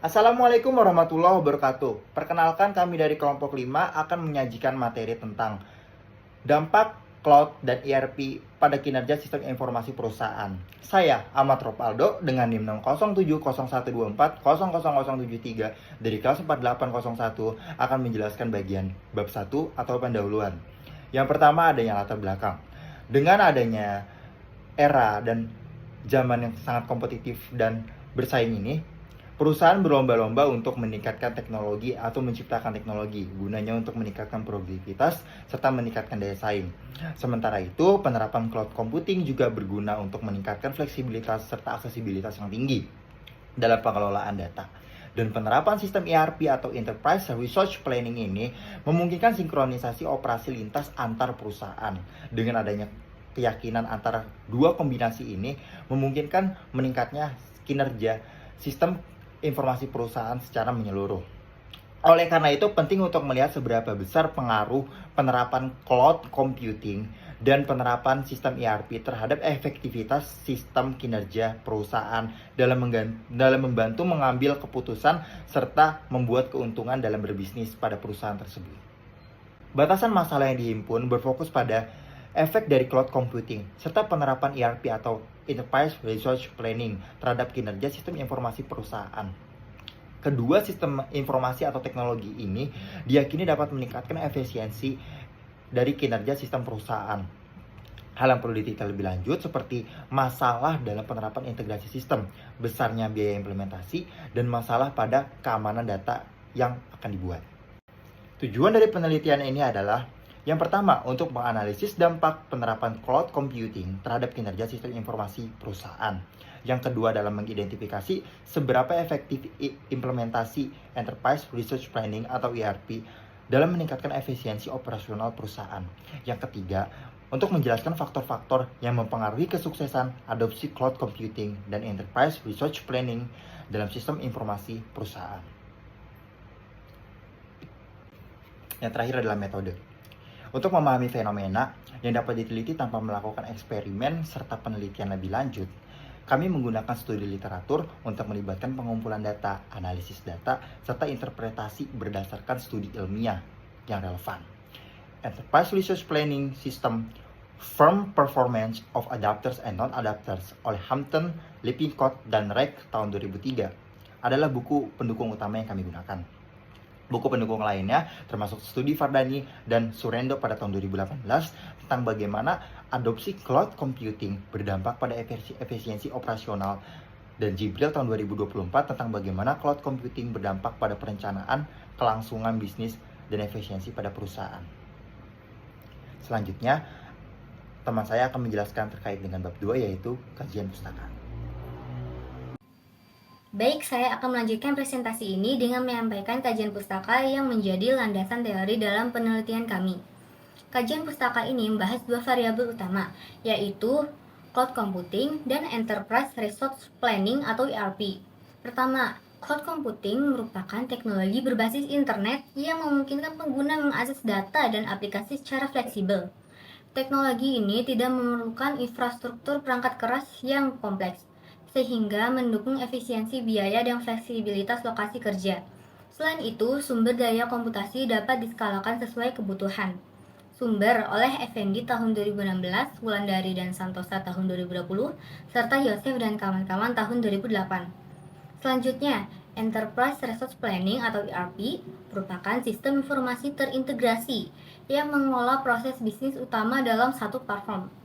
Assalamualaikum warahmatullahi wabarakatuh. Perkenalkan, kami dari kelompok 5 akan menyajikan materi tentang dampak cloud dan ERP pada kinerja sistem informasi perusahaan. Saya Ahmad Ropaldo dengan NIM 070124000073 dari kelas 4801 akan menjelaskan bagian bab 1 atau pendahuluan. Yang pertama adanya latar belakang. Dengan adanya era dan zaman yang sangat kompetitif dan bersaing ini, perusahaan berlomba-lomba untuk meningkatkan teknologi atau menciptakan teknologi, gunanya untuk meningkatkan produktivitas serta meningkatkan daya saing. Sementara itu, penerapan cloud computing juga berguna untuk meningkatkan fleksibilitas serta aksesibilitas yang tinggi dalam pengelolaan data. Dan penerapan sistem ERP atau Enterprise Resource Planning ini memungkinkan sinkronisasi operasi lintas antar perusahaan. Dengan adanya keyakinan antara dua kombinasi ini memungkinkan meningkatnya kinerja sistem informasi perusahaan secara menyeluruh. Oleh karena itu, penting untuk melihat seberapa besar pengaruh penerapan cloud computing dan penerapan sistem ERP terhadap efektivitas sistem kinerja perusahaan dalam membantu mengambil keputusan serta membuat keuntungan dalam berbisnis pada perusahaan tersebut. Batasan masalah yang dihimpun berfokus pada efek dari cloud computing serta penerapan ERP atau Enterprise Resource Planning terhadap kinerja sistem informasi perusahaan. Kedua sistem informasi atau teknologi ini diyakini dapat meningkatkan efisiensi dari kinerja sistem perusahaan. Hal yang perlu diteliti lebih lanjut seperti masalah dalam penerapan integrasi sistem, besarnya biaya implementasi, dan masalah pada keamanan data yang akan dibuat. Tujuan dari penelitian ini adalah yang pertama, untuk menganalisis dampak penerapan cloud computing terhadap kinerja sistem informasi perusahaan. Yang kedua, dalam mengidentifikasi seberapa efektif implementasi Enterprise Resource Planning atau ERP dalam meningkatkan efisiensi operasional perusahaan. Yang ketiga, untuk menjelaskan faktor-faktor yang mempengaruhi kesuksesan adopsi cloud computing dan Enterprise Resource Planning dalam sistem informasi perusahaan. Yang terakhir adalah metode. Untuk memahami fenomena yang dapat diteliti tanpa melakukan eksperimen serta penelitian lebih lanjut, kami menggunakan studi literatur untuk melibatkan pengumpulan data, analisis data, serta interpretasi berdasarkan studi ilmiah yang relevan. Enterprise Resource Planning System Firm Performance of Adapters and Non-Adapters oleh Hampton, Lippincott, dan Reich tahun 2003 adalah buku pendukung utama yang kami gunakan. Buku pendukung lainnya termasuk studi Vardhani dan Surendo pada tahun 2018 tentang bagaimana adopsi cloud computing berdampak pada efisiensi operasional, dan Jibril tahun 2024 tentang bagaimana cloud computing berdampak pada perencanaan, kelangsungan bisnis, dan efisiensi pada perusahaan. Selanjutnya, teman saya akan menjelaskan terkait dengan bab 2 yaitu kajian pustaka. Baik, saya akan melanjutkan presentasi ini dengan menyampaikan kajian pustaka yang menjadi landasan teori dalam penelitian kami. Kajian pustaka ini membahas dua variabel utama, yaitu cloud computing dan enterprise resource planning atau ERP. Pertama, cloud computing merupakan teknologi berbasis internet yang memungkinkan pengguna mengakses data dan aplikasi secara fleksibel. Teknologi ini tidak memerlukan infrastruktur perangkat keras yang kompleks, sehingga mendukung efisiensi biaya dan fleksibilitas lokasi kerja. Selain itu, sumber daya komputasi dapat diskalakan sesuai kebutuhan. Sumber oleh Effendi tahun 2016, Wulandari dan Santosa tahun 2020, serta Yosef dan kawan-kawan tahun 2008. Selanjutnya, Enterprise Resource Planning atau ERP merupakan sistem informasi terintegrasi yang mengelola proses bisnis utama dalam satu platform.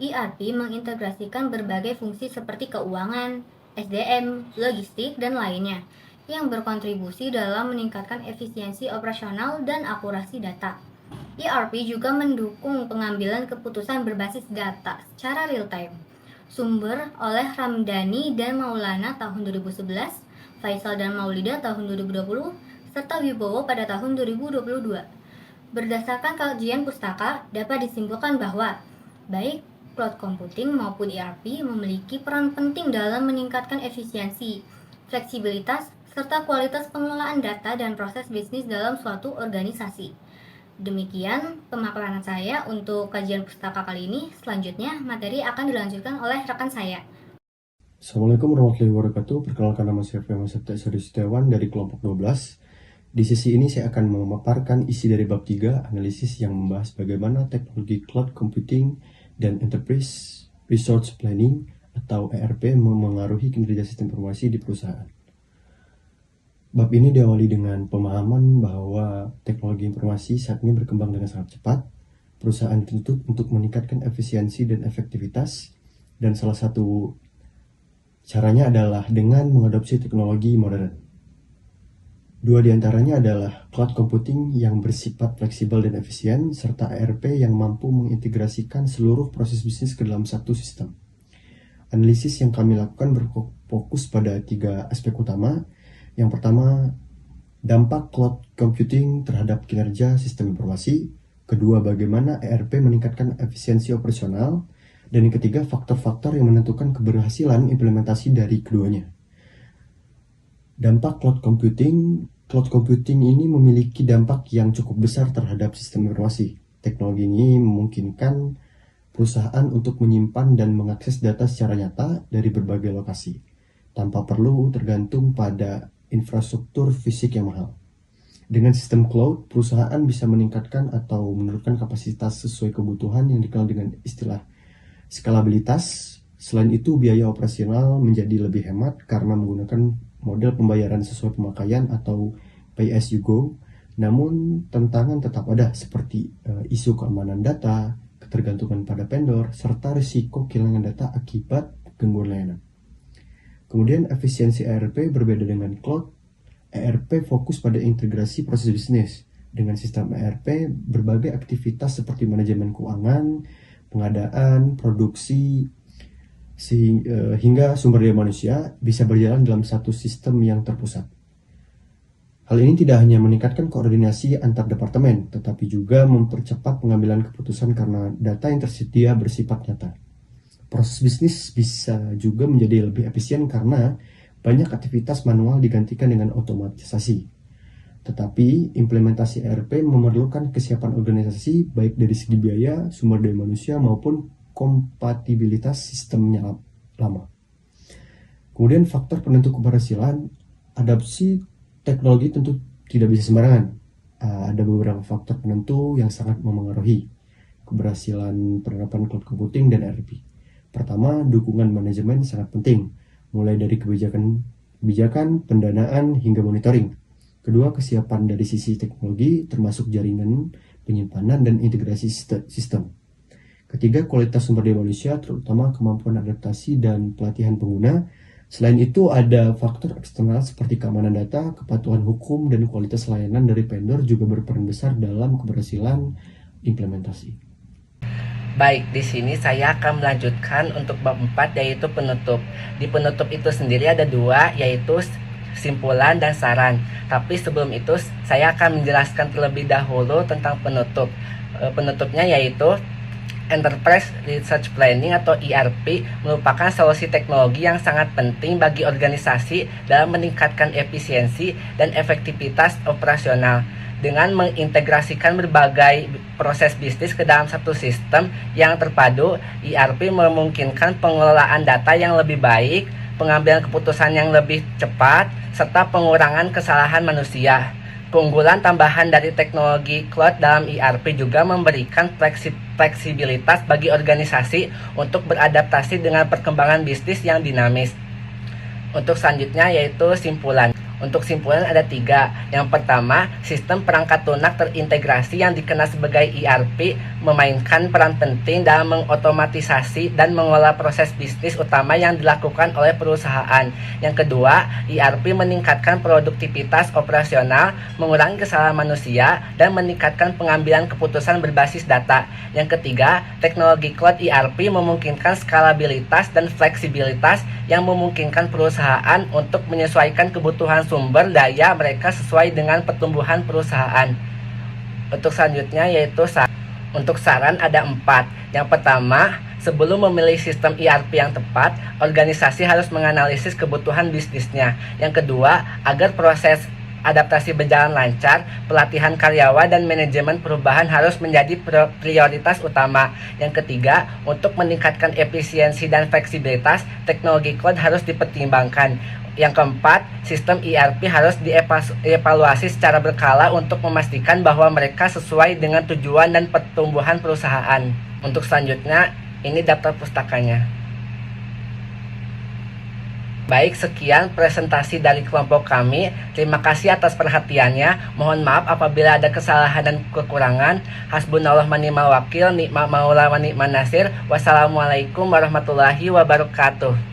ERP mengintegrasikan berbagai fungsi seperti keuangan, SDM, logistik, dan lainnya yang berkontribusi dalam meningkatkan efisiensi operasional dan akurasi data. ERP juga mendukung pengambilan keputusan berbasis data secara real-time. Sumber oleh Ramdhani dan Maulana tahun 2011, Faisal dan Maulida tahun 2020, serta Wibowo pada tahun 2022. Berdasarkan kajian pustaka, dapat disimpulkan bahwa baik cloud computing maupun ERP memiliki peran penting dalam meningkatkan efisiensi, fleksibilitas, serta kualitas pengelolaan data dan proses bisnis dalam suatu organisasi. Demikian pemaparan saya untuk kajian pustaka kali ini. Selanjutnya, materi akan dilanjutkan oleh rekan saya. Assalamualaikum warahmatullahi wabarakatuh. Perkenalkan, nama saya Firman Septa Setiawan dari kelompok 12. Di sesi ini saya akan memaparkan isi dari bab 3, analisis yang membahas bagaimana teknologi cloud computing dan enterprise resource planning atau ERP memengaruhi kinerja sistem informasi di perusahaan. Bab ini diawali dengan pemahaman bahwa teknologi informasi saat ini berkembang dengan sangat cepat. Perusahaan dituntut untuk meningkatkan efisiensi dan efektivitas, dan salah satu caranya adalah dengan mengadopsi teknologi modern. Dua di antaranya adalah cloud computing yang bersifat fleksibel dan efisien, serta ERP yang mampu mengintegrasikan seluruh proses bisnis ke dalam satu sistem. Analisis yang kami lakukan berfokus pada 3 aspek utama. Yang pertama, dampak cloud computing terhadap kinerja sistem informasi. Kedua, bagaimana ERP meningkatkan efisiensi operasional. Dan yang ketiga, faktor-faktor yang menentukan keberhasilan implementasi dari keduanya. Dampak cloud computing ini memiliki dampak yang cukup besar terhadap sistem informasi. Teknologi ini memungkinkan perusahaan untuk menyimpan dan mengakses data secara nyata dari berbagai lokasi, tanpa perlu tergantung pada infrastruktur fisik yang mahal. Dengan sistem cloud, perusahaan bisa meningkatkan atau menurunkan kapasitas sesuai kebutuhan yang dikenal dengan istilah skalabilitas. Selain itu, biaya operasional menjadi lebih hemat karena menggunakan model pembayaran sesuai pemakaian atau pay as you go. Namun, tantangan tetap ada seperti isu keamanan data, ketergantungan pada vendor, serta risiko kehilangan data akibat gangguan layanan. Kemudian, efisiensi ERP berbeda dengan cloud. ERP fokus pada integrasi proses bisnis. Dengan sistem ERP, berbagai aktivitas seperti manajemen keuangan, pengadaan, produksi, hingga sumber daya manusia bisa berjalan dalam satu sistem yang terpusat. Hal ini tidak hanya meningkatkan koordinasi antar departemen, tetapi juga mempercepat pengambilan keputusan karena data yang tersedia bersifat nyata. Proses bisnis bisa juga menjadi lebih efisien karena banyak aktivitas manual digantikan dengan otomatisasi. Tetapi implementasi ERP memerlukan kesiapan organisasi baik dari segi biaya, sumber daya manusia maupun kompatibilitas sistemnya lama. Kemudian faktor penentu keberhasilan, adopsi teknologi tentu tidak bisa sembarangan. Ada beberapa faktor penentu yang sangat memengaruhi keberhasilan penerapan cloud computing dan ERP. Pertama, dukungan manajemen sangat penting, mulai dari kebijakan, pendanaan, hingga monitoring. Kedua, kesiapan dari sisi teknologi, termasuk jaringan, penyimpanan, dan integrasi sistem. Ketiga, kualitas sumber daya manusia, terutama kemampuan adaptasi dan pelatihan pengguna. Selain itu, ada faktor eksternal seperti keamanan data, kepatuhan hukum, dan kualitas layanan dari vendor juga berperan besar dalam keberhasilan implementasi. Baik, di sini saya akan melanjutkan untuk bab 4, yaitu penutup. Di penutup itu sendiri ada 2, yaitu simpulan dan saran. Tapi sebelum itu saya akan menjelaskan terlebih dahulu tentang penutup. Penutupnya yaitu Enterprise Resource Planning atau ERP merupakan solusi teknologi yang sangat penting bagi organisasi dalam meningkatkan efisiensi dan efektivitas operasional. Dengan mengintegrasikan berbagai proses bisnis ke dalam satu sistem yang terpadu, ERP memungkinkan pengelolaan data yang lebih baik, pengambilan keputusan yang lebih cepat, serta pengurangan kesalahan manusia. Keunggulan tambahan dari teknologi cloud dalam ERP juga memberikan fleksibilitas bagi organisasi untuk beradaptasi dengan perkembangan bisnis yang dinamis. Untuk selanjutnya yaitu simpulan. Untuk simpulan ada 3. Yang pertama, sistem perangkat lunak terintegrasi yang dikenal sebagai ERP memainkan peran penting dalam mengotomatisasi dan mengolah proses bisnis utama yang dilakukan oleh perusahaan. Yang kedua, ERP meningkatkan produktivitas operasional, mengurangi kesalahan manusia, dan meningkatkan pengambilan keputusan berbasis data. Yang ketiga, teknologi cloud ERP memungkinkan skalabilitas dan fleksibilitas yang memungkinkan perusahaan untuk menyesuaikan kebutuhan sumber daya mereka sesuai dengan pertumbuhan perusahaan. Untuk selanjutnya yaitu untuk saran ada 4. Yang pertama, sebelum memilih sistem ERP yang tepat, organisasi harus menganalisis kebutuhan bisnisnya. Yang kedua, agar proses adaptasi berjalan lancar, pelatihan karyawan dan manajemen perubahan harus menjadi prioritas utama. Yang ketiga, untuk meningkatkan efisiensi dan fleksibilitas, teknologi cloud harus dipertimbangkan. Yang keempat, sistem ERP harus dievaluasi secara berkala untuk memastikan bahwa mereka sesuai dengan tujuan dan pertumbuhan perusahaan. Untuk selanjutnya, ini daftar pustakanya. Baik, sekian presentasi dari kelompok kami. Terima kasih atas perhatiannya. Mohon maaf apabila ada kesalahan dan kekurangan. Hasbunallah wa ni'mal wakil, ni'mal maula wa ni'man nasir. Wassalamualaikum warahmatullahi wabarakatuh.